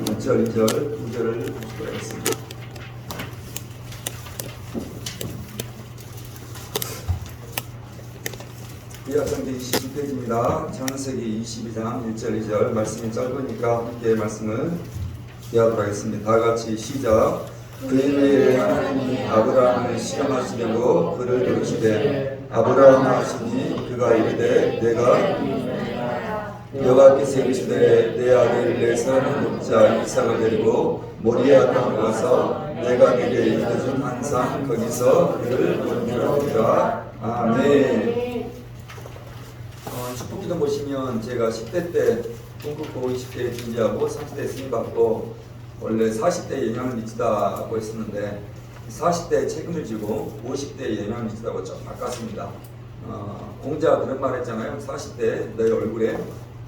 1절, 2절, 9절을 보시도록 하겠습니다. 구약성경 22페이지입니다. 창세기 22장 1절, 2절 말씀이 짧으니까 함께 말씀을 기하도록 하겠습니다. 다같이 시작. 그의 하나님이 아브라함을 시험하시려고 그를 부르시되 아브라함 하시니 그가 이르되 내가 여호와께서 이르시되 내 아들 내 사랑하는 독자 이삭을 데리고 모리아 땅에 가서 내가 네게 일러준 한산 거기서 그를 건져오리라. 아멘. 축복기도 보시면 제가 10대 때 꿈꾸고 20대에 준비하고 30대에 승인받고 원래 40대에 영향을 미치다고 했었는데 40대에 책임을 지고 50대에 영향을 미치다고 좀 바꿨습니다. 공자가 그런 말 했잖아요. 40대 너의 얼굴에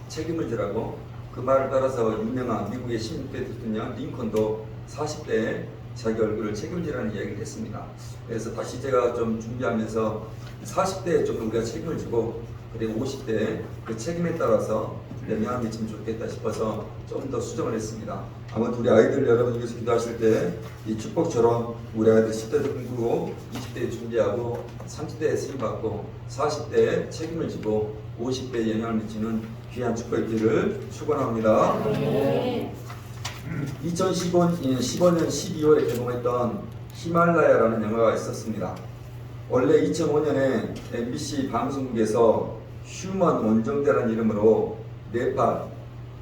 책임을 지라고. 그 말을 따라서 유명한 미국의 16대 대통령 링컨도 40대에 자기 얼굴을 책임지라는 이야기를 했습니다. 그래서 다시 제가 좀 준비하면서 40대에 좀 우리가 책임을 지고 그리고 50대에 그 책임에 따라서 영향을 미치면 좋겠다 싶어서 좀 더 수정을 했습니다. 아무튼 우리 아이들 여러분 위해서 기도하실 때 이 축복처럼 우리 아이들 10대도 꿈꾸고 20대에 준비하고 30대에 쓰임받고 40대에 책임을 지고 50대에 영향을 미치는 귀한 축복의 길을 축원합니다. 2015년 12월에 개봉했던 히말라야라는 영화가 있었습니다. 원래 2005년에 MBC 방송국에서 휴먼 원정대라는 이름으로 네팔,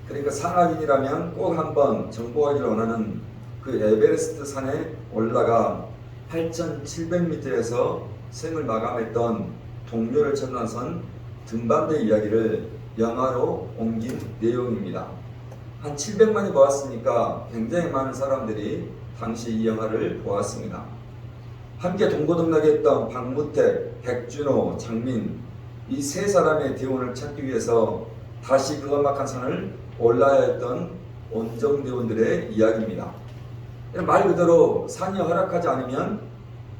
그러니까 산악인이라면 꼭 한번 정복하기를 원하는 그 에베레스트 산에 올라가 8,700m에서 생을 마감했던 동료를 천난선 등반대 이야기를 영화로 옮긴 내용입니다. 한 700만이 보았으니까 굉장히 많은 사람들이 당시 이 영화를 보았습니다. 함께 동고동락했던 박무택, 백준호, 장민 이 세 사람의 대원을 찾기 위해서 다시 그 험악한 산을 올라야 했던 원정대원들의 이야기입니다. 말 그대로 산이 허락하지 않으면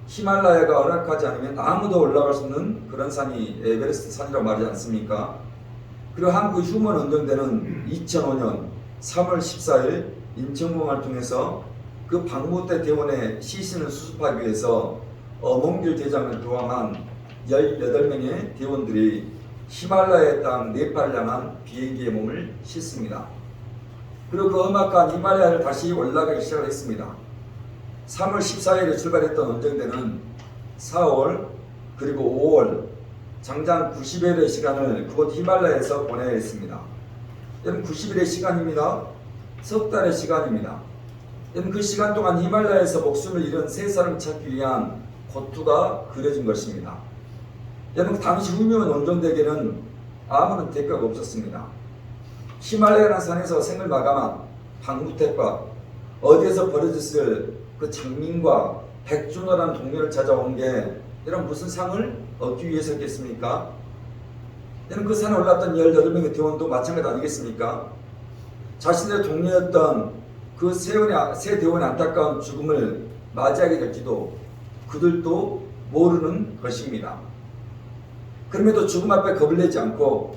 히말라야가 허락하지 않으면 아무도 올라갈 수 없는 그런 산이 에베레스트 산이라고 말하지 않습니까? 그리고 한국 휴먼 원정대는 2005년 3월 14일 인천공항을 통해서 그 박무택 대원의 시신을 수습하기 위해서 어몽길 대장을 포함한 18명의 대원들이 히말라야 땅 네팔을 향한 비행기에 몸을 싣습니다. 그리고 그 험악한 히말라야를 다시 올라가기 시작했습니다. 3월 14일에 출발했던 원정대는 4월 그리고 5월 장장 90일의 시간을 그곳 히말라야에서 보내야 했습니다. 여러분 90일의 시간입니다. 석 달의 시간입니다. 여러분 그 시간 동안 히말라야에서 목숨을 잃은 세 사람 찾기 위한 고투가 그려진 것입니다. 여러분 당시 유명한 원정대에게는 아무런 대가가 없었습니다. 히말라야라는 산에서 생을 마감한 박무택과 어디에서 벌어졌을 그 장민과 백준호라는 동료를 찾아온 게 여러분 무슨 상을 얻기 위해서겠습니까? 여러분 그 산에 올랐던 18명의 대원도 마찬가지 아니겠습니까? 자신의 동료였던 그 세 대원의 안타까운 죽음을 맞이하게 될지도 그들도 모르는 것입니다. 그럼에도 죽음 앞에 겁을 내지 않고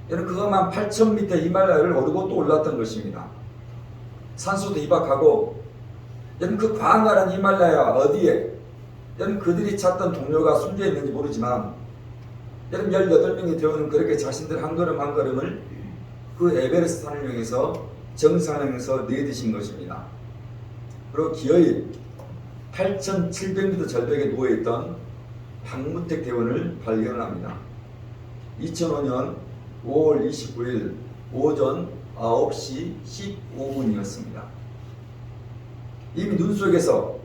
여러분 그것만 8,000m 히말라야를 오르고 또 올랐던 것입니다. 산소도 이박하고 여러분 그 광활한 히말라야 어디에 여러분 그들이 찾던 동료가 숨져 있는지 모르지만 여러분 18명의 대원은 그렇게 자신들 한 걸음 한 걸음을 그 에베레스트 산을 향해서 정상을 향해서 내딛은 것입니다. 그리고 기어이 8,700m 절벽에 누워있던 박무택 대원을 발견합니다. 2005년 5월 29일 오전 9시 15분이었습니다. 이미 눈 속에서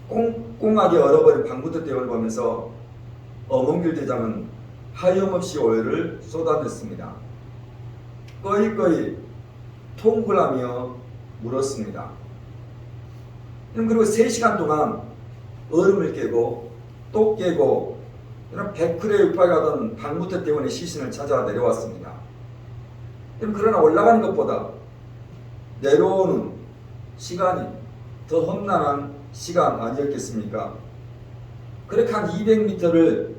꽁꽁하게 얼어버린 박무택 대원을 보면서 어몽길 대장은 하염없이 오열을 쏟아냈습니다. 꺼이꺼이 통굴하며 물었습니다. 그리고 3시간 동안 얼음을 깨고 또 깨고 100km에 육박하던 박무택 대원의 시신을 찾아 내려왔습니다. 그러나 올라가는 것보다 내려오는 시간이 더 험난한 시간 아니었겠습니까? 그렇게 한 200m를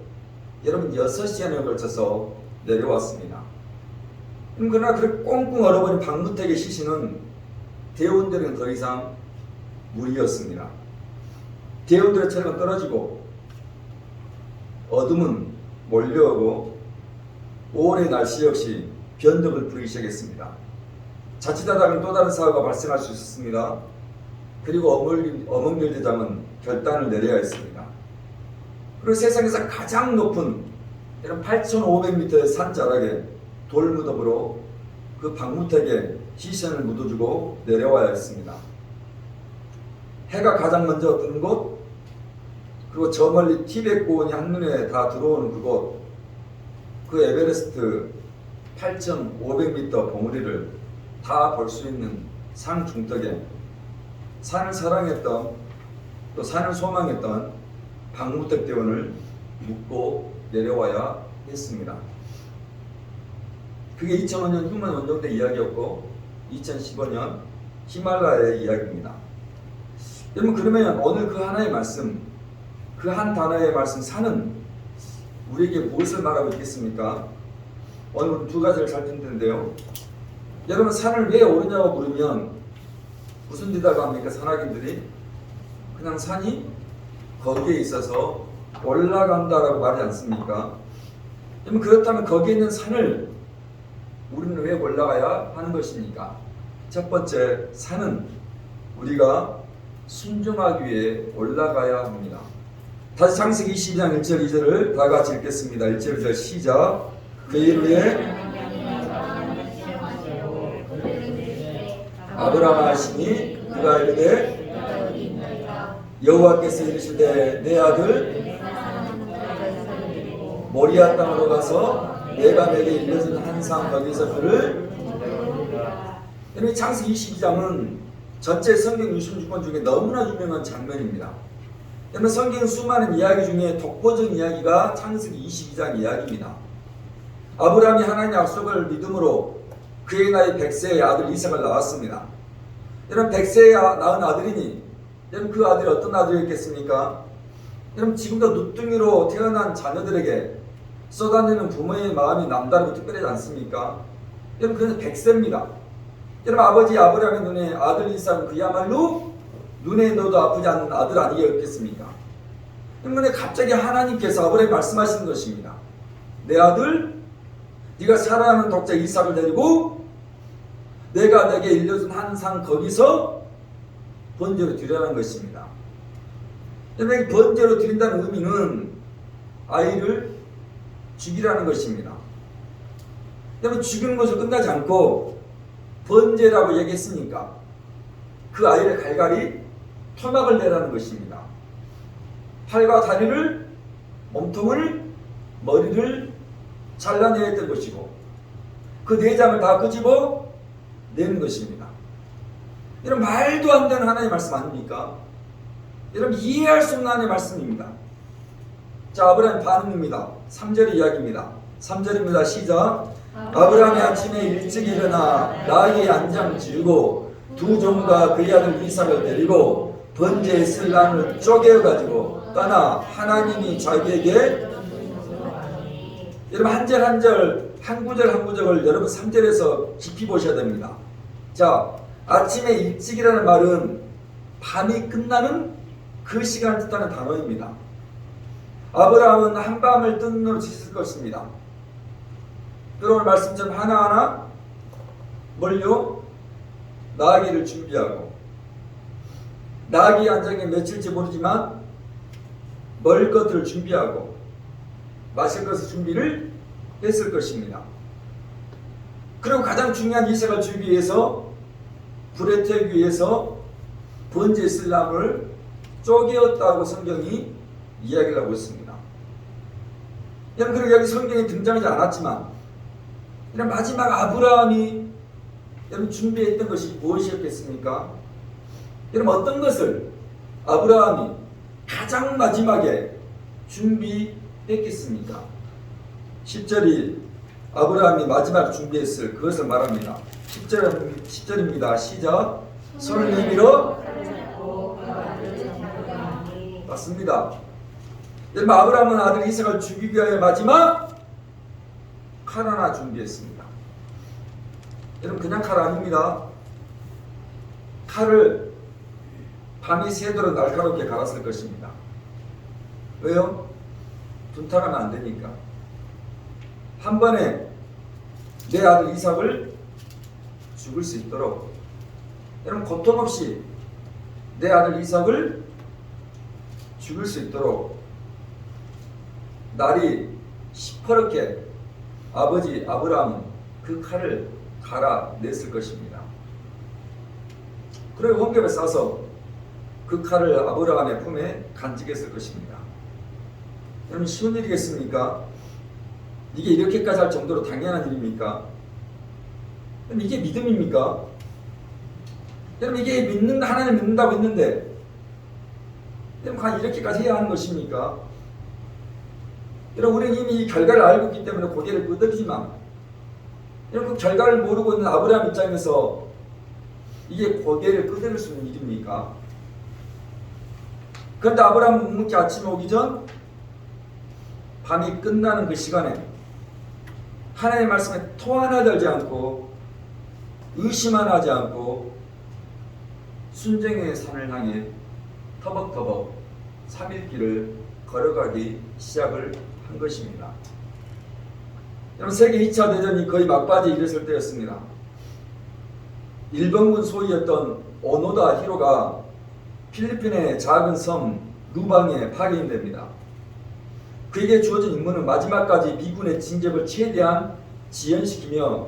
여러분 6시간에 걸쳐서 내려왔습니다. 그러나 그 꽁꽁 얼어버린 방무택의 시신은 대원들은 더 이상 무리였습니다. 대원들의 체력은 떨어지고 어둠은 몰려오고 5월의 날씨 역시 변덕을 부리기 시작했습니다. 자칫하다면 또 다른 사고가 발생할 수 있었습니다. 그리고 어몽길 대장은 결단을 내려야 했습니다. 그리고 세상에서 가장 높은 이런 8,500m의 산자락에 돌무덤으로 그 방무택에 시신을 묻어주고 내려와야 했습니다. 해가 가장 먼저 뜨는 곳, 그리고 저 멀리 티베트 고원이 한눈에 다 들어오는 그곳, 그 에베레스트 8,500m 봉우리를 다 볼 수 있는 산 중턱에 산을 사랑했던 또 산을 소망했던 방무택 대원을 묻고 내려와야 했습니다. 그게 2005년 휴먼 원정대 이야기였고 2015년 히말라야의 이야기입니다. 여러분, 그러면 오늘 그 하나의 말씀, 그 한 단어의 말씀 산은 우리에게 무엇을 말하고 있겠습니까? 오늘 두 가지를 살필 텐데요. 여러분, 산을 왜 오르냐고 물으면 무슨 대답을 합니까? 산악인들이 그냥 산이 거기에 있어서 올라간다라고 말하지 않습니까? 여러분, 그렇다면 거기에 있는 산을 우리는 왜 올라가야 하는 것입니까? 첫 번째, 산은 우리가 순종하기 위해 올라가야 합니다. 다시 창세기 22장 1절 2절을 다 같이 읽겠습니다. 1절 2절 시작. 그 일 후에 아브라함 하시니 그가 이르되 여호와께서 이르시되 내 아들 모리아 땅으로 가서 내가 내게 일러준 한상 거기서 그를. 여러분, 창세기 22장은 전체 성경 66권 중에 너무나 유명한 장면입니다. 여러분, 성경 수많은 이야기 중에 독보적 이야기가 창세기 22장 이야기입니다. 아브라함이 하나님의 약속을 믿음으로 그의 나이 100세의 아들 이삭을 낳았습니다. 여러분, 100세에 낳은 아들이니 여러분, 그 아들이 어떤 아들이었겠습니까? 여러분, 지금도 누뚱이로 태어난 자녀들에게 쏟아내는 부모의 마음이 남다르고 특별하지 않습니까? 여러분, 그는 100세입니다. 여러분, 아버지 아브라함의 눈에 아들 이삭은 그야말로 눈에 넣어도 아프지 않는 아들 아니겠습니까? 그런데 갑자기 하나님께서 아브라함에 말씀하시는 것입니다. 내 아들, 네가 사랑하는 독자 이삭을 데리고 내가 내게 일러준 한상 거기서 번제로 드리라는 것입니다. 여러분, 번제로 드린다는 의미는 아이를 죽이라는 것입니다. 여러분, 죽이는 것으로 끝나지 않고 번제라고 얘기했으니까 그 아이를 갈갈이 토막을 내라는 것입니다. 팔과 다리를, 몸통을, 머리를 잘라내야 했던 것이고 그 내장을 다 끄집어 내는 것입니다. 여러분, 말도 안 되는 하나님의 말씀 아닙니까? 여러분, 이해할 수 없는 하나님의 말씀입니다. 자, 아브라함 반응입니다. 3절의 이야기입니다. 3절입니다. 시작. 아브라함이 아침에 일찍 일어나 나귀의 안장 지르고 두 종과 그의 아들 이삭을 데리고 번제에 쓸 나무를 쪼개어가지고 떠나 하나님이 자기에게. 여러분, 한 절 한 절, 한 구절 한 구절을 여러분 3절에서 깊이 보셔야 됩니다. 자, 아침에 일찍이라는 말은 밤이 끝나는 그 시간을 뜻하는 단어입니다. 아브라함은 한밤을 뜬 눈으로 지칠 것입니다. 오늘 말씀처럼 하나하나 뭘요? 나귀를 준비하고 나귀 안장에 며칠지 모르지만 먹을 것들을 준비하고 마실 것을 준비를 했을 것입니다. 그리고 가장 중요한 이삭을 주기 위해서 불에 태우기 위해서 번제에 쓸 나무를 쪼개었다고 성경이 이야기를 하고 있습니다. 여러분, 그리고 여기 성경에 등장하지 않았지만 이런 마지막 아브라함이 여러분 준비했던 것이 무엇이었겠습니까? 여러분, 어떤 것을 아브라함이 가장 마지막에 준비했겠습니까? 10절이 아브라함이 마지막 준비했을 그것을 말합니다. 10절입니다. 시작. 손을 내밀어. 맞습니다. 여러분, 아브라함은 아들 이삭을 죽이기 위하여 마지막 칼 하나 준비했습니다. 여러분 그냥 칼 아닙니다. 칼을 밤이 새도록 날카롭게 갈았을 것입니다. 왜요? 둔탁하면 안 되니까. 한 번에 내 아들 이삭을 죽을 수 있도록, 여러분 고통 없이 내 아들 이삭을 죽일 수 있도록 날이 시퍼렇게 아버지 아브라함은 그 칼을 갈아냈을 것입니다. 그리고 홍겹에 싸서 그 칼을 아브라함의 품에 간직했을 것입니다. 여러분 쉬운 일이겠습니까? 이게 이렇게까지 할 정도로 당연한 일입니까? 여러분 이게 믿음입니까? 여러분 이게 하나님 믿는다고 했는데 여러분 과연 이렇게까지 해야 하는 것입니까? 여러분 우리는 이미 이 결과를 알고 있기 때문에 고개를 끄덕이지만 여러분 그 결과를 모르고 있는 아브라함 입장에서 이게 고개를 끄덕일 수 있는 일입니까? 그런데 아브라함은 묵묵히 아침에 오기 전 밤이 끝나는 그 시간에 하나님의 말씀에 토 하나 들지 않고 의심 하나 하지 않고 순종의 산을 향해 터벅터벅 3일 길을 걸어가기 시작을 한 것입니다. 여러분 세계 2차 대전이 거의 막바지에 이르렀을 때였습니다. 일본군 소위였던 오노다 히로가 필리핀의 작은 섬 루방에 파견됩니다. 그에게 주어진 임무는 마지막까지 미군의 진격을 최대한 지연시키며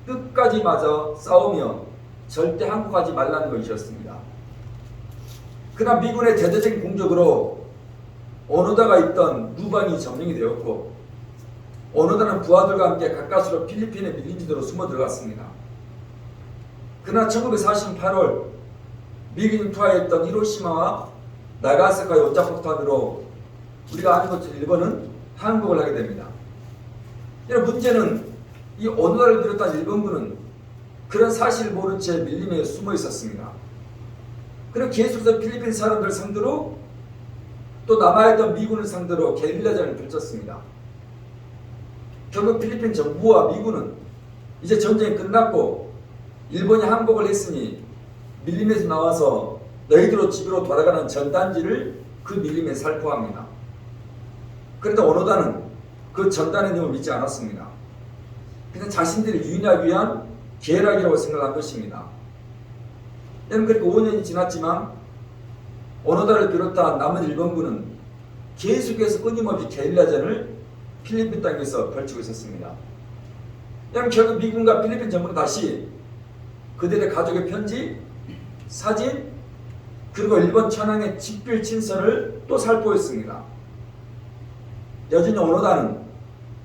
끝까지 맞아 싸우며 절대 항복하지 말라는 것이었습니다. 그러나 미군의 대대적인 공격으로 오노다가 있던 루방이 점령이 되었고 오노다는 부하들과 함께 가까스로 필리핀의 밀림지대로 숨어 들어갔습니다. 그러나 1940년 8월 미군이 투하했던 히로시마와 나가사카의 원자폭탄으로 우리가 아는 것처럼 일본은 항복을 하게 됩니다. 이런 문제는 이 오노다를 비롯한 일본군은 그런 사실을 모른 채 밀림에 숨어 있었습니다. 그리고 계속해서 필리핀 사람들 상대로 또 남아있던 미군을 상대로 게릴라전을 펼쳤습니다. 결국 필리핀 정부와 미군은 이제 전쟁이 끝났고 일본이 항복을 했으니 밀림에서 나와서 너희들로 집으로 돌아가는 전단지를 그 밀림에 살포합니다. 그런데 오노다는 그 전단의 내용을 믿지 않았습니다. 그냥 자신들이 유인하기 위한 계략이라고 생각한 것입니다. 그리고 5년이 지났지만 오노다를 비롯한 남은 일본군은 계속해서 끊임없이 게릴라전을 필리핀 땅에서 펼치고 있었습니다. 결국 미군과 필리핀 정부는 다시 그들의 가족의 편지, 사진, 그리고 일본 천황의 직필 친서를 또 살포했습니다. 여전히 오노다는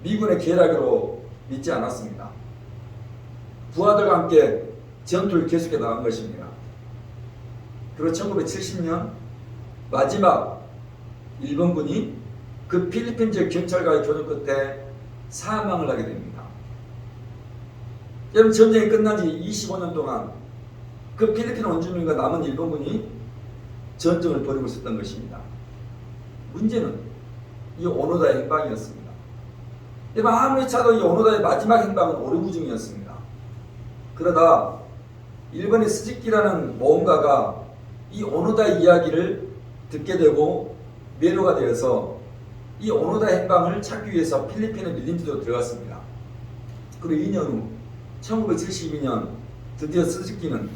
미군의 계략으로 믿지 않았습니다. 부하들과 함께 전투를 계속해 나간 것입니다. 그리고 1970년 마지막 일본군이 그 필리핀 지역 경찰과의 교전 끝에 사망을 하게 됩니다. 여러분 전쟁이 끝난 지 25년 동안 그 필리핀 원주민과 남은 일본군이 전쟁을 벌이고 있었던 것입니다. 문제는 이 오노다의 행방이었습니다. 여러분 아무리 차도 이 오노다의 마지막 행방은 오르구중이었습니다. 그러다 일본의 스즈키라는 모험가가 이 오노다의 이야기를 듣게 되고 매료가 되어서 이 오노다의 행방을 찾기 위해서 필리핀의 밀림지대로 들어갔습니다. 그리고 2년 후 1972년 드디어 스즈키는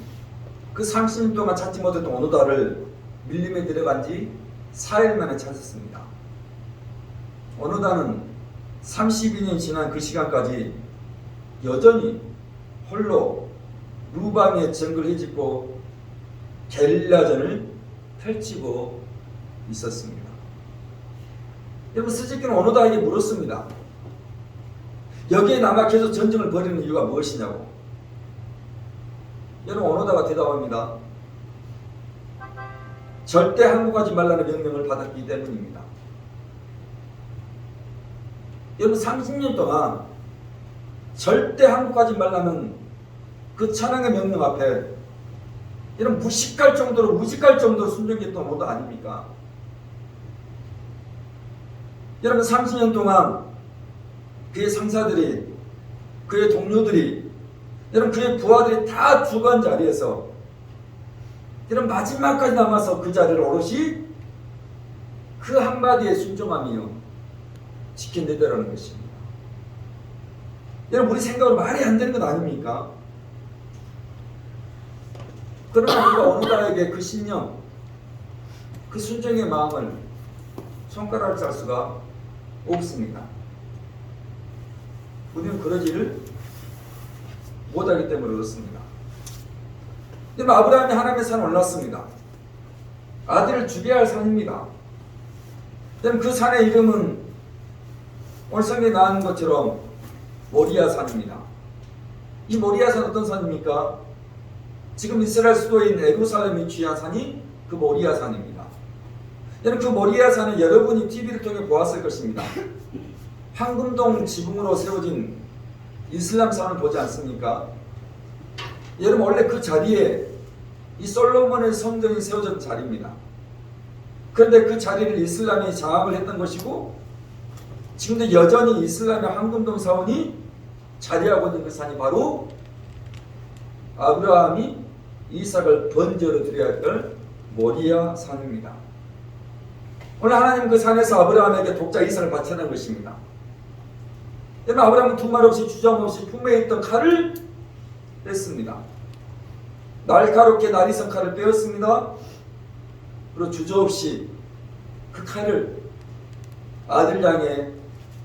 그 30년 동안 찾지 못했던 오노다를 밀림에 들어간 지 4일 만에 찾았습니다. 오노다는 32년이 지난 그 시간까지 여전히 홀로 루방의 정글을 헤집고 게릴라전을 펼치고 있었습니다. 여러분 스즈키는 오노다에게 물었습니다. 여기에 남아 계속 전쟁을 벌이는 이유가 무엇이냐고. 여러분 오노다가 대답합니다. 절대 항복하지 말라는 명령을 받았기 때문입니다. 여러분 30년 동안 절대 항복하지 말라는 그 천황의 명령 앞에 여러분 무식할 정도로 순종했던 오노다 아닙니까? 여러분 30년 동안 그의 상사들이 그의 동료들이 여러분 그의 부하들이 다 죽은 자리에서 여러분 마지막까지 남아서 그 자리를 오롯이 그 한마디의 순종함이요 지켜내더라는 것입니다. 여러분 우리 생각으로 말이 안 되는 것 아닙니까? 그러나 우리가 어느 나에게 그 신념, 그 순종의 마음을 손가락을 짤 수가 없습니다. 우리는 그러지를 못하기 때문에 그렇습니다. 여러분 아브라함이 하나님의 산에 올랐습니다. 아들을 죽여야 할 산입니다. 여러분 그 산의 이름은 오늘 성경에 나온 것처럼 모리아 산입니다. 이 모리아 산 어떤 산입니까? 지금 이스라엘 수도인 예루살렘이 위치한 산이 그 모리아 산입니다. 여러분 그 모리아 산은 여러분이 TV를 통해 보았을 것입니다. 황금동 지붕으로 세워진 이슬람산을 보지 않습니까? 여러분 원래 그 자리에 이 솔로몬의 성전이 세워진 자리입니다. 그런데 그 자리를 이슬람이 장악을 했던 것이고 지금도 여전히 이슬람의 황금동 사원이 자리하고 있는 그 산이 바로 아브라함이 이삭을 번제로 드려야 할 모리아 산입니다. 오늘 하나님 그 산에서 아브라함에게 독자 이삭을 바치는 것입니다. 여러분 아브라함은 두말 없이 주저함 없이 품에 있던 칼을 뺐습니다. 날카롭게 날이선 칼을 빼었습니다. 그리고 주저없이 그 칼을 아들 향해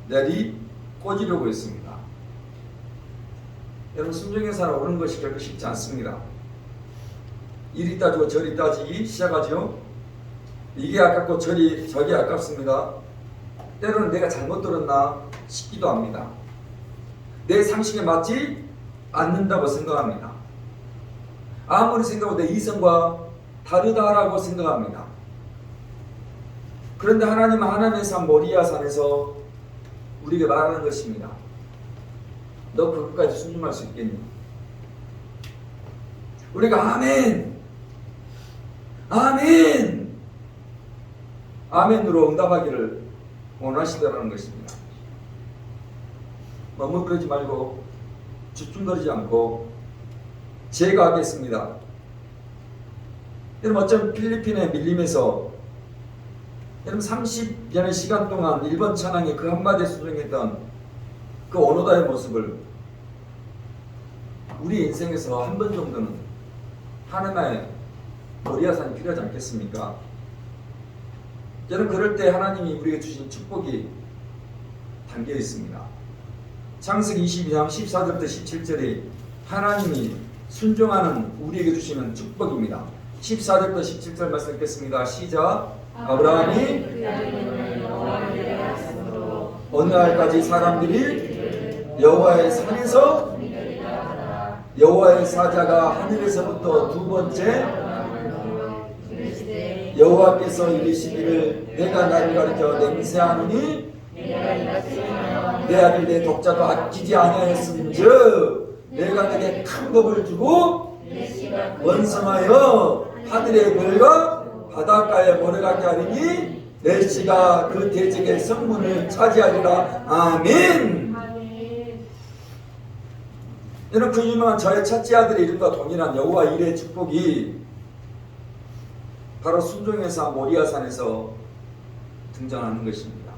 내리 꽂으려고 했습니다. 여러분 순종의 산에 오는 것이 결코 쉽지 않습니다. 이리 따지고 저리 따지기 시작하죠. 이게 아깝고 저기 아깝습니다. 때로는 내가 잘못 들었나 싶기도 합니다. 내 상식에 맞지 않는다고 생각합니다. 아무리 생각해도 내 이성과 다르다라고 생각합니다. 그런데 하나님은 하나님의 산 모리아 산에서 우리에게 말하는 것입니다. 너 그것까지 순종할 수 있겠니? 우리가 아멘! 아멘! 아멘으로 응답하기를 원하시더라는 것입니다. 머뭇거리지 말고 주춤거리지 않고 제가 하겠습니다. 여러분 어쩜 필리핀에 밀림에서 여러분 30년의 시간 동안 일본 찬양에 그 한마디에 순종했던 그 오노다의 모습을 우리 인생에서 한 번 정도는 하나님의 모리아산이 필요하지 않겠습니까? 여러분 그럴 때 하나님이 우리에게 주신 축복이 담겨 있습니다. 창세기 22장 14절부터 17절에 하나님이 순종하는 우리에게 주시는 축복입니다. 14절부터 17절 말씀 읽겠습니다. 시작. 아브라함이 어느 날까지 사람들이 여호와의 산에서 여호와의 사자가 하늘에서부터 두 번째 여호와께서 이르시기를 내가 나를 가리켜 맹세하노니 내 아들 내 독자도 아끼지 아니하였음즉 내가 그에게 큰 복을 주고 원성하여 하늘의 별과 바닷가에 모래같게 하리니 내 씨가 그 대적의 성문을 차지하리라. 아멘. 여러분 그 유명한 저의 첫째 아들의 이름과 동일한 여호와 이레의 축복이 바로 순종의 산 모리아산에서 등장하는 것입니다.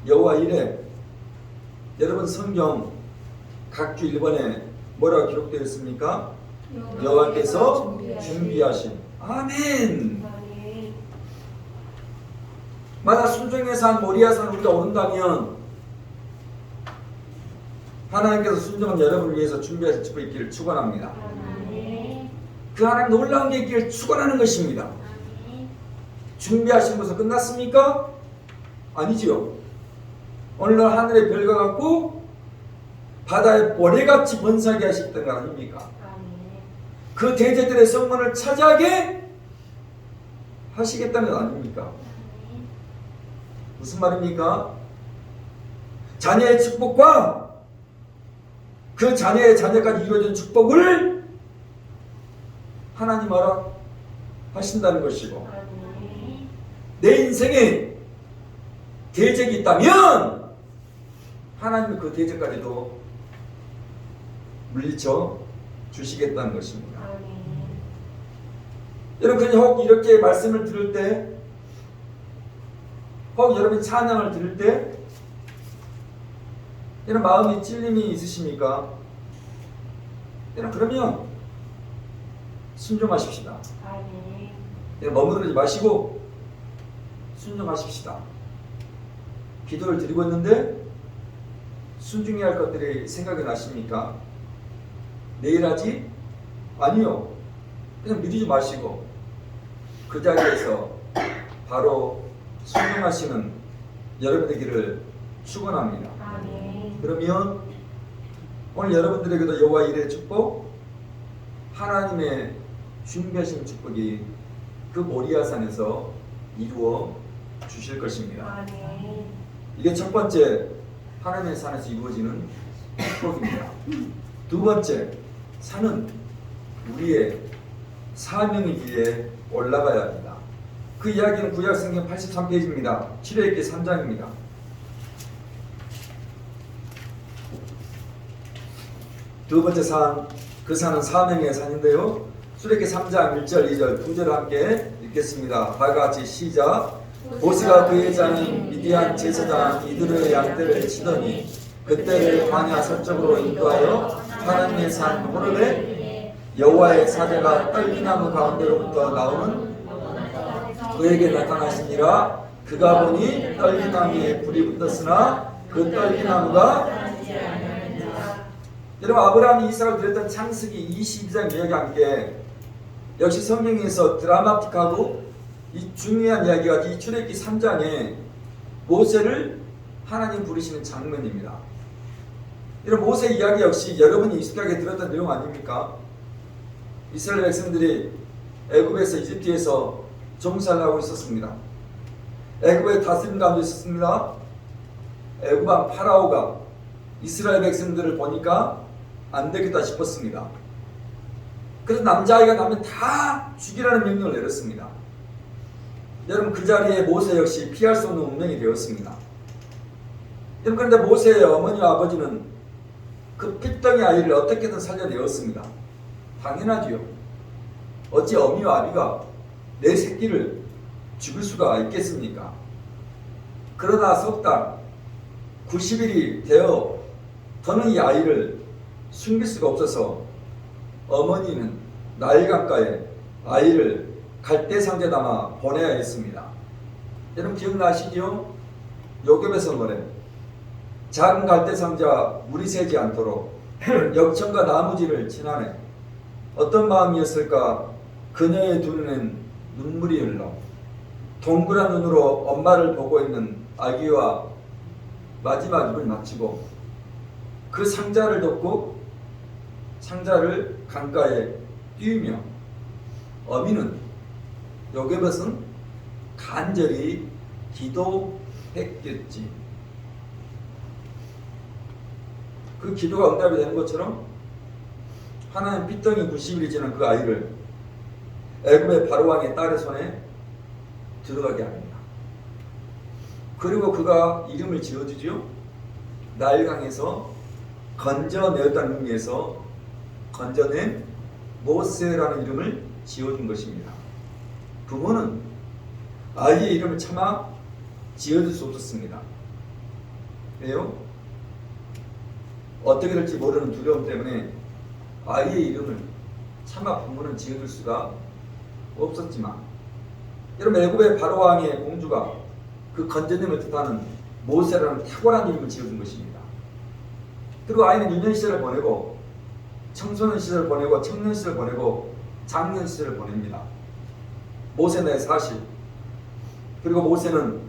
여호와 이레, 여러분 성경 각주 1번에 뭐라고 기록되어 있습니까? 여호와께서 준비하신. 아멘. 만약 순종의 산 모리아산 우리가 오른다면 하나님께서 순종한 여러분을 위해서 준비하신 축복이 있기를 축원합니다. 그 하나님 놀라운 게 있기를 축원하는 것입니다. 준비하신 것은 끝났습니까? 아니지요. 오늘날 하늘의 별과 같고 바다의 모래같이 번성하게 하셨던 거 아닙니까? 그 대제들의 성문을 차지하게 하시겠다는 거 아닙니까? 무슨 말입니까? 자녀의 축복과 그 자녀의 자녀까지 이루어진 축복을 하나님 알아 하신다는 것이고 내 인생에 대적이 있다면 하나님은 그 대적까지도 물리쳐 주시겠다는 것입니다. 아멘. 여러분, 혹 이렇게 말씀을 들을 때, 혹 여러분이 찬양을 들을 때 이런 마음이 찔림이 있으십니까? 그러면 순종하십시다. 아멘. 머무르지 마시고 순종하십시다. 기도를 드리고 있는데 순종해야 할 것들이 생각이 나십니까? 내일 하지? 아니요. 그냥 믿지 마시고 그 자리에서 바로 순종하시는 여러분 되기를 축원합니다. 아멘. 그러면 오늘 여러분들에게도 여호와 일의 축복, 하나님의 준비하신 축복이 그 모리아산에서 이루어 주실 것입니다. 아멘. 이게 첫 번째 하나님의 산에서 이루어지는 축복입니다. 두 번째, 산은 우리의 사명의 길에 올라가야 합니다. 그 이야기는 구약 성경 83페이지입니다. 출애굽기 3장입니다. 두 번째 산, 그 산은 사명의 산인데요. 출애굽기 3장 1절, 2절, 9절 함께 읽겠습니다. 다 같이 시작. 모세가 그의 자는 미디안 제사장 이들의 양떼를 치더니 그때를 광야 서쪽으로 인도하여 하나님의 산 호렙에 여호와의 사자가 떨기나무 가운데로부터 나오는 그에게 나타나시니라. 그가 보니 떨기나무에 불이 붙었으나 그 떨기나무가 여러분, 아브라함이 이삭을 드렸던 창세기 22장 이야기와 함께 역시 성경에서 드라마틱하고 이 중요한 이야기가 이 출애굽기 3장에 모세를 하나님 부르시는 장면입니다. 이런 모세 이야기 역시 여러분이 익숙하게 들었던 내용 아닙니까? 이스라엘 백성들이 애굽에서 이집트에서 종살하고 있었습니다. 애굽의 다스림 가운데 있었습니다. 애굽 왕 파라오가 이스라엘 백성들을 보니까 안 되겠다 싶었습니다. 그래서 남자아이가 나면 다 죽이라는 명령을 내렸습니다. 여러분, 그 자리에 모세 역시 피할 수 없는 운명이 되었습니다. 여러분, 그런데 모세의 어머니와 아버지는 그 핏덩이 아이를 어떻게든 살려내었습니다. 당연하지요. 어찌 어미와 아비가 내 새끼를 죽일 수가 있겠습니까? 그러나 석 달 90일이 되어 더는 이 아이를 숨길 수가 없어서 어머니는 나일 강가에 아이를 갈대 상자에 담아 보내야 했습니다. 여러분 기억나시죠? 요셉에서 노래 작은 갈대 상자 물이 새지 않도록 역청과 나무지를 지나네. 어떤 마음이었을까? 그녀의 두 눈엔 눈물이 흘러 동그란 눈으로 엄마를 보고 있는 아기와 마지막 입을 맞추고 그 상자를 덮고 상자를 강가에 띄우며 어미는 요셉은 간절히 기도했겠지. 그 기도가 응답이 되는 것처럼 하나님 핏덩이 90일이 지난 그 아이를 애굽의 바로왕의 딸의 손에 들어가게 합니다. 그리고 그가 이름을 지어주지요. 나일강에서 건져내었다는 의미에서 건져낸 모세라는 이름을 지어준 것입니다. 부모는 아이의 이름을 차마 지어줄 수 없었습니다. 왜요? 어떻게 될지 모르는 두려움 때문에 아이의 이름을 차마 부모는 지어줄 수가 없었지만 여러분 애굽의 바로왕의 공주가 그 건져냄을 뜻하는 모세라는 탁월한 이름을 지어준 것입니다. 그리고 아이는 유년 시절을 보내고 청소년 시절을 보내고 청년 시절을 보내고 장년 시절을 보냅니다. 모세는 40. 그리고 모세는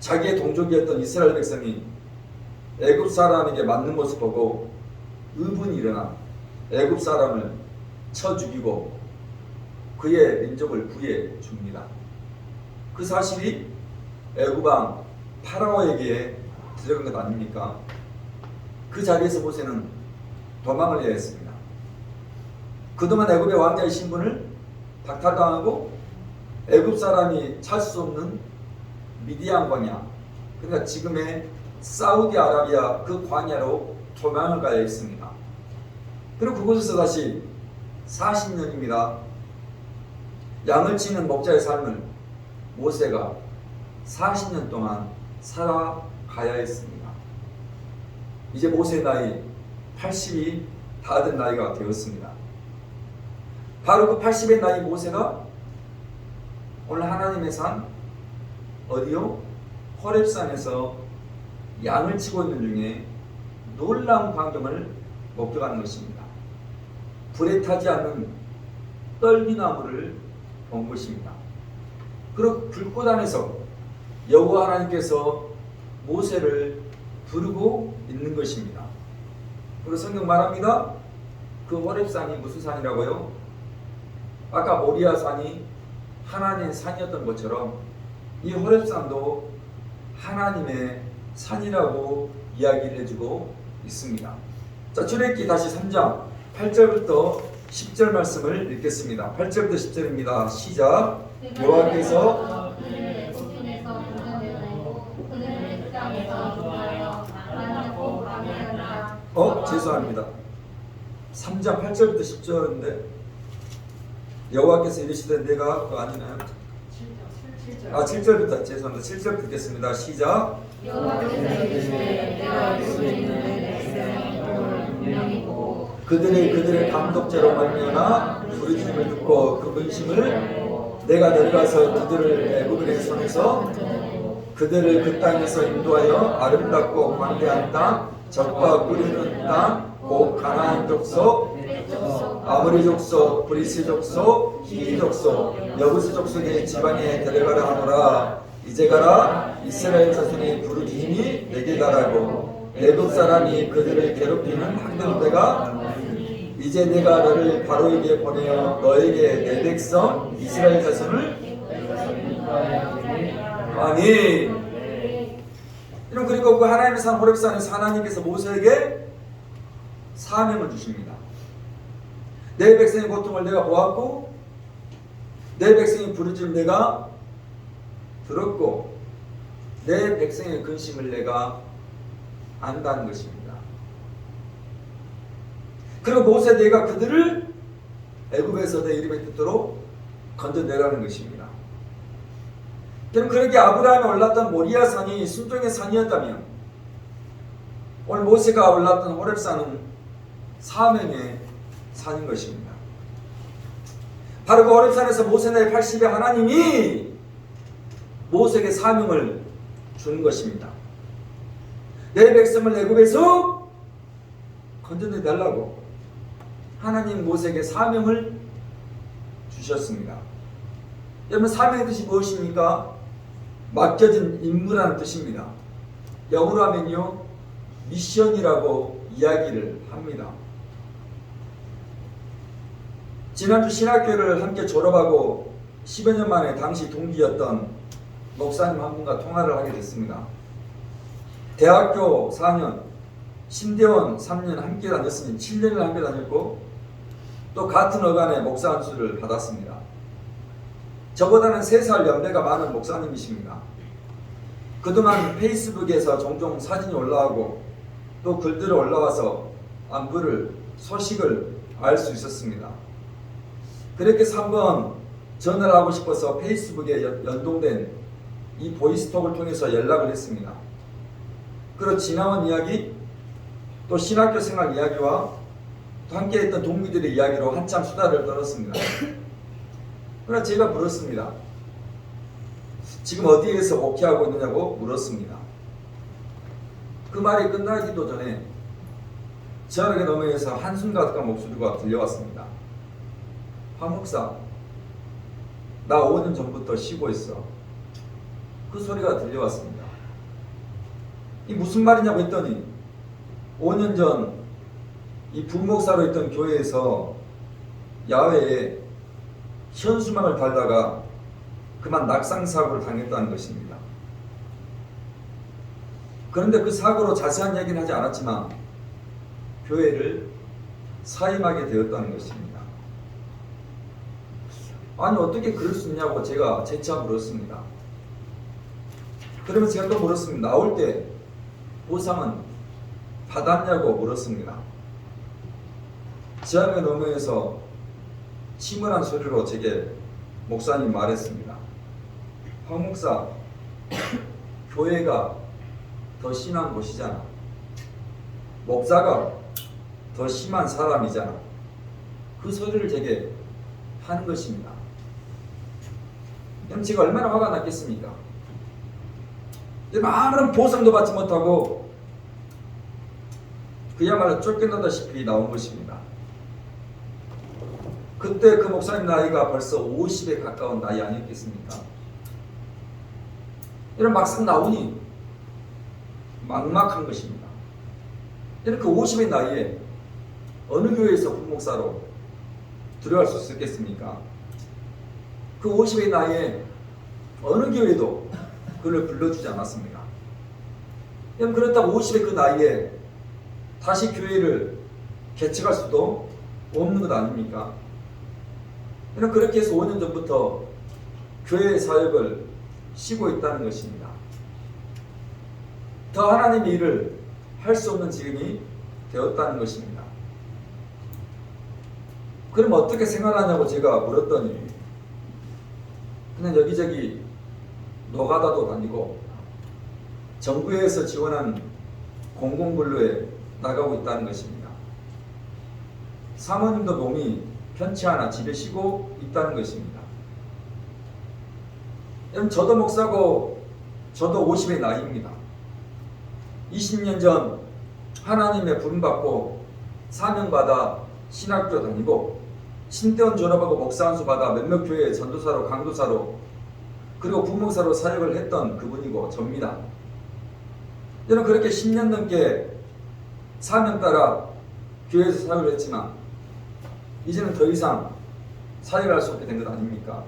자기의 동족이었던 이스라엘 백성이 애굽 사람에게 맞는 모습 보고 의분이 일어나 애굽 사람을 쳐 죽이고 그의 민족을 구해 줍니다. 그 사실이 애굽 왕 파라오에게 들어간 것 아닙니까? 그 자리에서 모세는 도망을 해야 했습니다. 그동안 애굽의 왕자의 신분을 박탈당하고 애굽 사람이 찰 수 없는 미디안 광야, 그러니까 지금의 사우디아라비아 그 광야로 도망을 가야 했습니다. 그리고 그곳에서 다시 40년입니다. 양을 치는 목자의 삶을 모세가 40년 동안 살아가야 했습니다. 이제 모세의 나이 80이 다 된 나이가 되었습니다. 바로 그 80의 나이 모세가 오늘 하나님의 산 어디요? 호렙산에서 양을 치고 있는 중에 놀라운 광경을 목격하는 것입니다. 불에 타지 않는 떨기나무를 본 것입니다. 그리고 불꽃 안에서 여호와 하나님께서 모세를 부르고 있는 것입니다. 그리고 성경 말합니다. 그 호렙산이 무슨 산이라고요? 아까 모리아 산이 하나님의 산이었던 것처럼 이 호렙산도 하나님의 산이라고 이야기를 해주고 있습니다. 자, 출애굽기 다시 3장 8절부터 10절 말씀을 읽겠습니다. 8절부터 10절입니다. 시작. 여호와께서 죄송합니다. 3장 8절부터 10절인데 여호와께서 이르시되 내가 그거 아니나요? 7절부터 죄송합니다. 7절 듣겠습니다. 시작. 여호와께서 이르시되 내가 알고 있는 내 백성을 분명히 보고 그들의 감독자로 말미암아 부르짖음을 듣고 그 근심을 내가 내려가서 그들을 애굽인의 손에서 그들을 그 땅에서 인도하여 아름답고 광대한 땅 젖과 꿀이는 땅 곧 가나안 족속 아모리 족속 브리스 족속 히위 족속 여부스 족속의 지방에 데려가라 하노라. 이제 가라. 이스라엘 자손이 부르짖음이 내게 가라고 애굽 사람이 그들을 괴롭히는 학대로 내가 이제 내가 너를 바로에게 보내어 너에게 내 백성 이스라엘 자손을 아멘. 여러분, 그리고 그 하나님의 산 호렙산에서 하나님께서 모세에게 사명을 주십니다. 내 백성의 고통을 내가 보았고 내 백성의 부르짖음을 내가 들었고 내 백성의 근심을 내가 안다는 것입니다. 그리고 모세 내가 그들을 애굽에서 내 이름의 뜻대로 건져내라는 것입니다. 그럼 그렇게 아브라함이 올랐던 모리아 산이 순종의 산이었다면 오늘 모세가 올랐던 호렙산은 사명의 산인 것입니다. 바로 그 호렙산에서 모세 나이 80에 하나님이 모세에게 사명을 주는 것입니다. 내 백성을 애굽에서 건져내 달라고 하나님 모세에게 사명을 주셨습니다. 여러분, 사명의 뜻이 무엇입니까? 맡겨진 임무라는 뜻입니다. 영어로 하면요 미션이라고 이야기를 합니다. 지난주 신학교를 함께 졸업하고 10여 년 만에 당시 동기였던 목사님 한 분과 통화를 하게 됐습니다. 대학교 4년, 신대원 3년 함께 다녔으니 7년을 함께 다녔고 또 같은 어간에 목사 안수를 받았습니다. 저보다는 3살 연배가 많은 목사님이십니다. 그동안 페이스북에서 종종 사진이 올라오고 또 글들이 올라와서 안부를, 소식을 알 수 있었습니다. 그렇게 해서 한번 전화를 하고 싶어서 페이스북에 연동된 이 보이스톡을 통해서 연락을 했습니다. 그리고 지나온 이야기, 또 신학교 생활 이야기와 또 함께했던 동기들의 이야기로 한참 수다를 떨었습니다. 그러나 제가 물었습니다. 지금 어디에서 목회하고 있느냐고 물었습니다. 그 말이 끝나기도 전에 저녁에 너머에서 한숨 가득한 목소리가 들려왔습니다. 화 목사, 나 5년 전부터 쉬고 있어. 그 소리가 들려왔습니다. 이 무슨 말이냐고 했더니 5년 전 이 부목사로 있던 교회에서 야외에 현수막을 달다가 그만 낙상사고를 당했다는 것입니다. 그런데 그 사고로 자세한 얘기는 하지 않았지만 교회를 사임하게 되었다는 것입니다. 아니 어떻게 그럴 수 있냐고 제가 재차 물었습니다. 그러면 제가 또 물었습니다. 나올 때 보상은 받았냐고 물었습니다. 지하철 너머에서 침울한 소리로 제게 목사님 말했습니다. 황 목사, 교회가 더 심한 곳이잖아. 목사가 더 심한 사람이잖아. 그 소리를 제게 하는 것입니다. 그럼 제가 얼마나 화가 났겠습니까? 아무런 보상도 받지 못하고 그야말로 쫓겨나다시피 나온 것입니다. 그때 그 목사님 나이가 벌써 50에 가까운 나이 아니었겠습니까? 이런 막상 나오니 막막한 것입니다. 이런 그 50의 나이에 어느 교회에서副목사로 들어갈 수 있었겠습니까? 그 50의 나이에 어느 교회도 그를 불러주지 않았습니다. 그렇다고 50의 그 나이에 다시 교회를 개척할 수도 없는 것 아닙니까? 그렇게 해서 5년 전부터 교회 사역을 쉬고 있다는 것입니다. 더 하나님의 일을 할 수 없는 지금이 되었다는 것입니다. 그럼 어떻게 생활하냐고 제가 물었더니 그냥 여기저기 노가다도 다니고 정부에서 지원한 공공근로에 나가고 있다는 것입니다. 사모님도 몸이 편치 않아 집에 쉬고 있다는 것입니다. 여러분, 저도 목사고 저도 50의 나이입니다. 20년 전 하나님의 부름받고 사명받아 신학교 다니고 신대원 졸업하고 목사 안수 받아 몇몇 교회 전도사로 강도사로 그리고 부목사로 사역을 했던 그분이고 접니다. 저는 그렇게 10년 넘게 사명 따라 교회에서 사역을 했지만 이제는 더 이상 사역을 할 수 없게 된 것 아닙니까?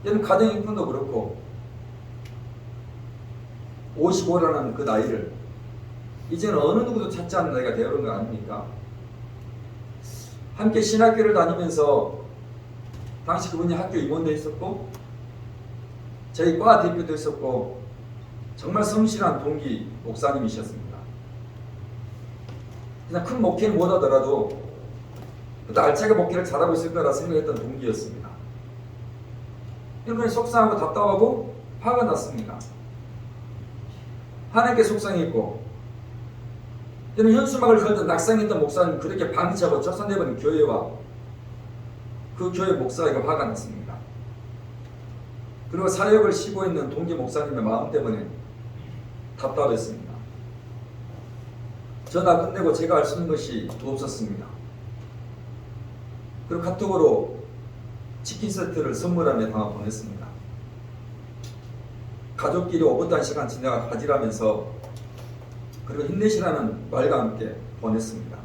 여러분, 가정형편도 그렇고 55라는 그 나이를 이제는 어느 누구도 찾지 않는 나이가 되어오른 거 아닙니까? 함께 신학교를 다니면서 당시 그분이 학교 임원도 했었고 저희 과 대표도 했었고 정말 성실한 동기 목사님이셨습니다. 그냥 큰 목회는 못하더라도 알차게 목회를 잘하고 있을 거라 생각했던 동기였습니다. 그냥 속상하고 답답하고 화가 났습니다. 하나님께 속상했고 저는 현수막을 걸던 낙상했던 목사님 그렇게 방치하고 쫓아내버린 교회와 그 교회 목사에게 화가 났습니다. 그리고 사역을 쉬고 있는 동기 목사님의 마음 때문에 답답했습니다. 전화 끝내고 제가 할 수 있는 것이 없었습니다. 그리고 카톡으로 치킨 세트를 선물하며 담아 보냈습니다. 가족끼리 오붓한 시간 지내가 가지라면서 그리고 힘내시라는 말과 함께 보냈습니다.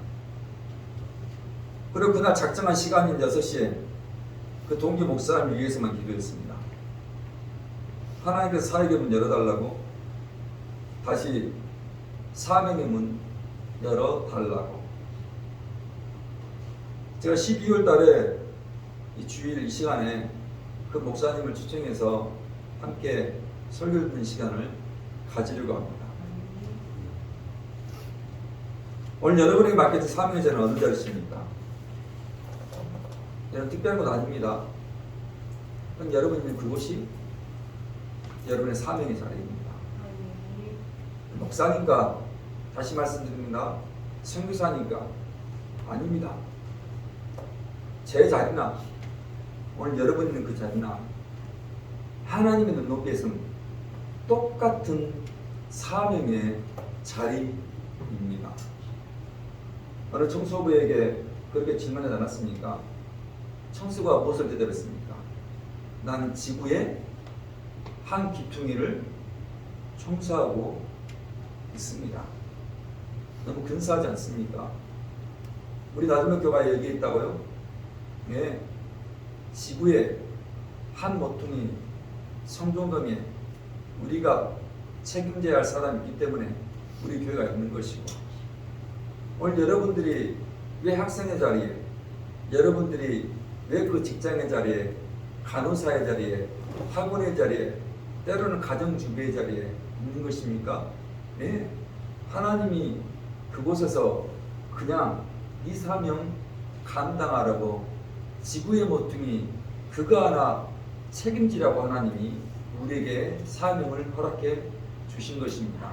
그리고 그날 작정한 시간인 6시에 그 동기 목사님을 위해서만 기도했습니다. 하나님께서 사역의 문 열어달라고 다시 사명의 문 열어달라고. 제가 12월 달에 이 주일 이 시간에 그 목사님을 초청해서 함께 설교 듣는 시간을 가지려고 합니다. 오늘 여러분에게 맡겨진 사명의 자는 어느 자리십니까? 여러분, 특별한 건 아닙니다. 여러분이 있는 그곳이 여러분의 사명의 자리입니다. 목사니까, 다시 말씀드립니다. 선교사니까 아닙니다. 제 자리나 오늘 여러분 있는 그 자리나 하나님의 눈높이에서는 똑같은 사명의 자리입니다. 어느 청소부에게 그렇게 질문하지 않았습니까? 청소부가 무엇을 대답했습니까? 나는 지구의 한 귀퉁이를 청소하고 있습니다. 너무 근사하지 않습니까? 우리 나주면 교회가 여기에 있다고요? 네. 지구의 한 모퉁이 성종dom에 우리가 책임져야 할 사람이 있기 때문에 우리 교회가 있는 것이고, 오늘 여러분들이 왜 학생의 자리에, 여러분들이 왜 그 직장의 자리에, 간호사의 자리에, 학원의 자리에, 때로는 가정주부의 자리에 있는 것입니까? 네. 하나님이 그곳에서 그냥 이 사명 감당하라고 지구의 모퉁이 그거 하나 책임지라고 하나님이 우리에게 사명을 허락해 주신 것입니다.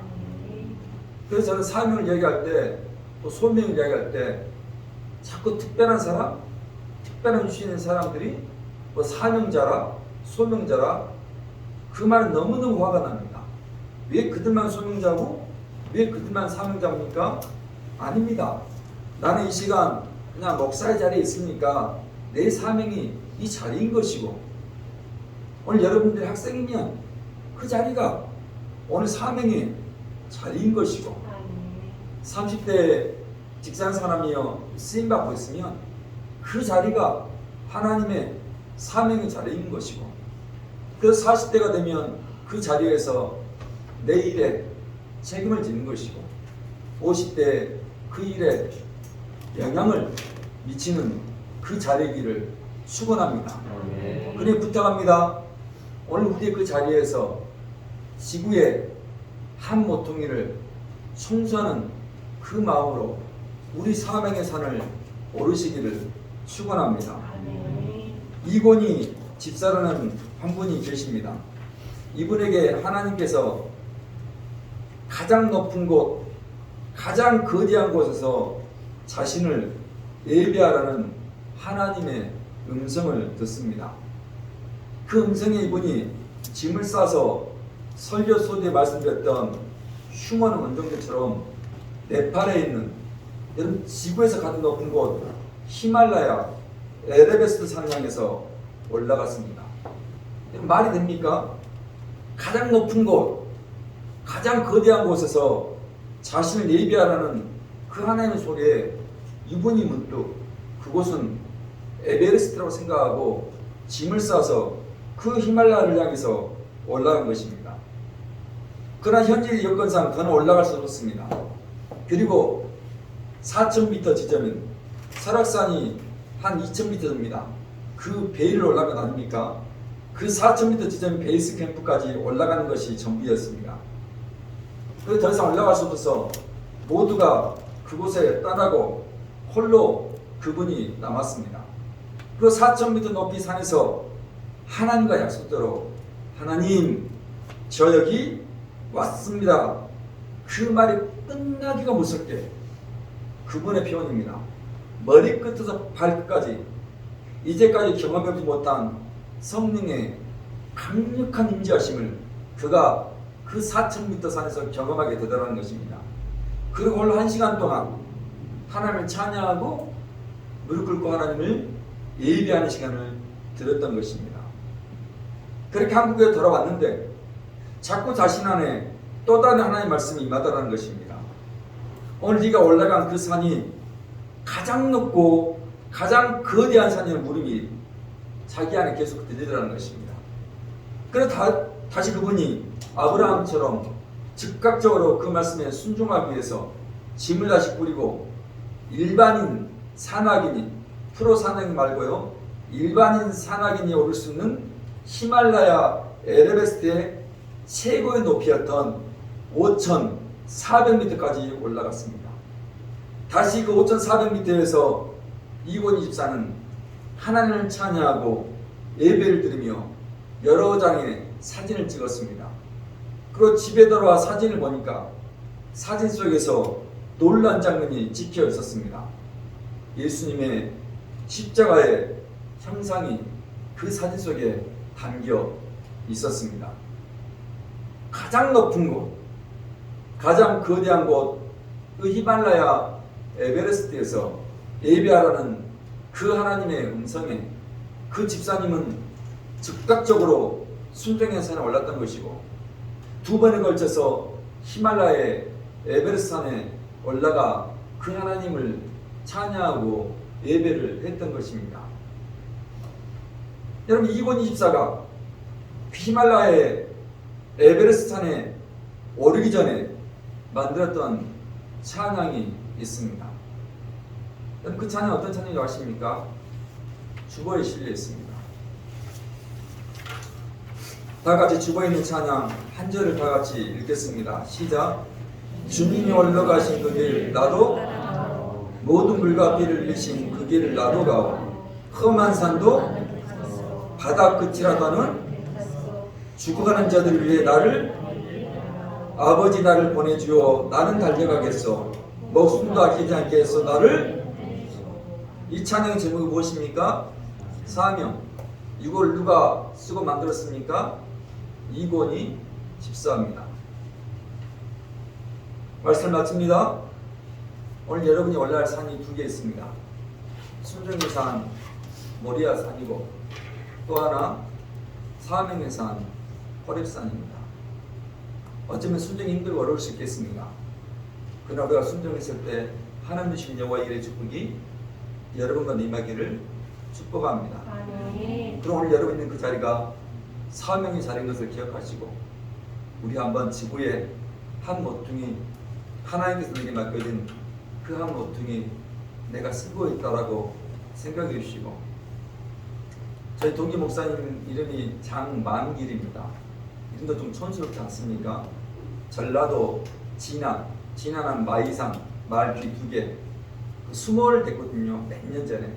그래서 저는 사명을 이야기할 때 또 소명을 이야기할 때 자꾸 특별한 사람, 특별한 주시는 사람들이 뭐 사명자라 소명자라 그 말은 너무너무 화가 납니다. 왜 그들만 소명자고 왜 그들만 사명자입니까? 아닙니다. 나는 이 시간 그냥 목사의 자리에 있으니까 내 사명이 이 자리인 것이고 오늘 여러분들이 학생이면 그 자리가 오늘 사명의 자리인 것이고 30대 직장사람이여 쓰임받고 있으면 그 자리가 하나님의 사명의 자리인 것이고 그래서 40대가 되면 그 자리에서 내 일에 책임을 지는 것이고 50대 그 일에 영향을 미치는 그 자리이기를 축원합니다. 그러니 부탁합니다. 오늘 우리의 그 자리에서 지구의 한 모퉁이를 청소하는 그 마음으로 우리 사명의 산을 오르시기를 축원합니다. 이곤이 집사라는 한 분이 계십니다. 이분에게 하나님께서 가장 높은 곳, 가장 거대한 곳에서 자신을 예배하라는 하나님의 음성을 듣습니다. 그 음성에 이분이 짐을 싸서 설교 소리에 말씀드렸던 휴먼 원정대처럼 네팔에 있는 여러분 지구에서 가장 높은 곳 히말라야 에베레스트 산장에서 올라갔습니다. 말이 됩니까? 가장 높은 곳, 가장 거대한 곳에서 자신을 예배하라는 그 하나님의 소리에 이분이 문득 그곳은 에베레스트라고 생각하고 짐을 싸서 그 히말라야를 향해서 올라간 것입니다. 그러나 현재 여건상 더는 올라갈 수 없습니다. 그리고 4,000m 지점인 설악산이 한 2,000m 됩니다. 그 베일을 올라간 거 아닙니까? 그 4,000m 지점 베이스 캠프까지 올라가는 것이 전부였습니다. 그래서 더 이상 올라갈 수 없어서 모두가 그곳에 떠나고 홀로 그분이 남았습니다. 그 4,000m 높이 산에서 하나님과 약속대로 하나님 저 여기 왔습니다. 그 말이 끝나기가 무섭게 그분의 표현입니다. 머리끝에서 발끝까지 이제까지 경험하지 못한 성령의 강력한 임재하심을 그가 그 4,000m 산에서 경험하게 되더라는 것입니다. 그리고 홀로 1시간 동안 하나님을 찬양하고 무릎 꿇고 하나님을 예배하는 시간을 드렸던 것입니다. 그렇게 한국에 돌아왔는데 자꾸 자신 안에 또 다른 하나님의 말씀이 임하더라는 것입니다. 오늘 네가 올라간 그 산이 가장 높고 가장 거대한 산이라는 물음이 자기 안에 계속 들리더라는 것입니다. 그래서 다시 그분이 아브라함처럼 즉각적으로 그 말씀에 순종하기 위해서 짐을 다시 뿌리고 일반인 산악인이 프로 산악인 말고요 일반인 산악인이 오를 수 있는 히말라야 에베레스트의 최고의 높이였던 5,400m까지 올라갔습니다. 다시 그 5,400m에서 이곤이 집사는 하나님을 찬양하고 예배를 드리며 여러 장의 사진을 찍었습니다. 그리고 집에 들어와 사진을 보니까 사진 속에서 놀란 장면이 찍혀 있었습니다. 예수님의 십자가의 형상이 그 사진 속에 담겨 있었습니다. 가장 높은 곳, 가장 거대한 곳, 그 히말라야 에베레스트에서 예배하라는 그 하나님의 음성에 그 집사님은 즉각적으로 순종의 산에 올랐던 것이고 2번에 걸쳐서 히말라야 에베레스트 산에 올라가 그 하나님을 찬양하고 예배를 했던 것입니다. 여러분 이곤 24가 히말라야 에베레스트 산에 오르기 전에 만들었던 찬양이 있습니다. 여러분 그 찬양 어떤 찬양인지 아십니까? 주보에 실려 있습니다. 다 같이 주보에 있는 찬양 한 절을 다 같이 읽겠습니다. 시작. 주님이 올라가신 그 길 나도 모든 물과 비를 흘리신 그 무게를 나도가오. 험한 산도 바다 끝이라도 하는 죽어가는 자들을 위해 나를 아버지 나를 보내주어 나는 달려가겠소. 목숨도 아끼지 않겠소. 나를. 이 찬양의 제목이 무엇입니까? 사명. 이걸 누가 쓰고 만들었습니까? 이곤이 집사입니다. 말씀 마칩니다. 오늘 여러분이 올라갈 산이 두 개 있습니다. 순종의 산, 모리아 산이고 또 하나 사명의 산, 호렙산입니다. 어쩌면 순종이 힘들고 어려울 수 있겠습니다. 그러나 우리가 순종했을 때 하나님 주신 여호와의 일의 축복이 여러분과 임하기를 축복합니다. 그럼 오늘 여러분 있는 그 자리가 사명의 자리인 것을 기억하시고 우리 한번 지구의 한 모퉁이 하나님께서 내게 맡겨진 그 한 모퉁이 내가 쓰고 있다라고 생각해 주시고 저희 동기 목사님 이름이 장만길입니다. 이름도 좀 촌스럽지 않습니까? 전라도 진안한 마이산 말귀 2개 그 수모를 됐거든요. 몇 년 전에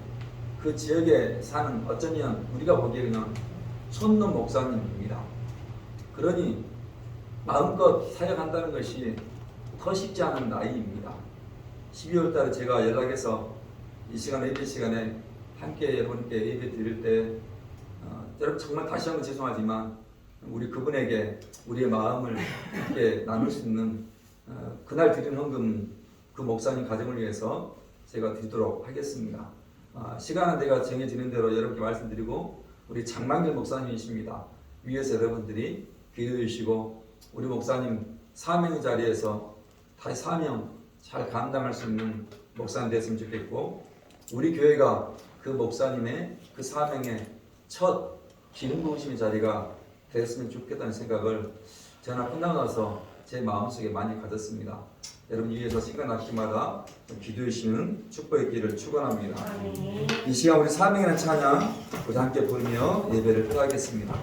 그 지역에 사는 어쩌면 우리가 보기에 그냥 촌놈 목사님입니다. 그러니 마음껏 사역한다는 것이 더 쉽지 않은 나이입니다. 12월 달에 제가 연락해서 이 시간 예배 시간에 함께 여러분께 예배 드릴 때 여러분 정말 다시 한번 죄송하지만 우리 그분에게 우리의 마음을 함께 나눌 수 있는 그날 드린 헌금 그 목사님 가정을 위해서 제가 드리도록 하겠습니다. 시간은 내가 정해지는 대로 여러분께 말씀드리고 우리 장만길 목사님이십니다. 위에서 여러분들이 기도해 주시고 우리 목사님 사명의 자리에서 다시 사명 잘 감당할 수 있는 목사님 됐으면 좋겠고 우리 교회가 그 목사님의 그 사명의 첫 기름 부으심의 자리가 됐으면 좋겠다는 생각을 전화 끝나고 나서 제 마음속에 많이 가졌습니다. 여러분 위에서 시간 남기마다 기도해 주시는 축복의 길을 축원합니다. 이 시간 우리 사명이라는 찬양 우리 함께 부르며 예배를 드리겠습니다.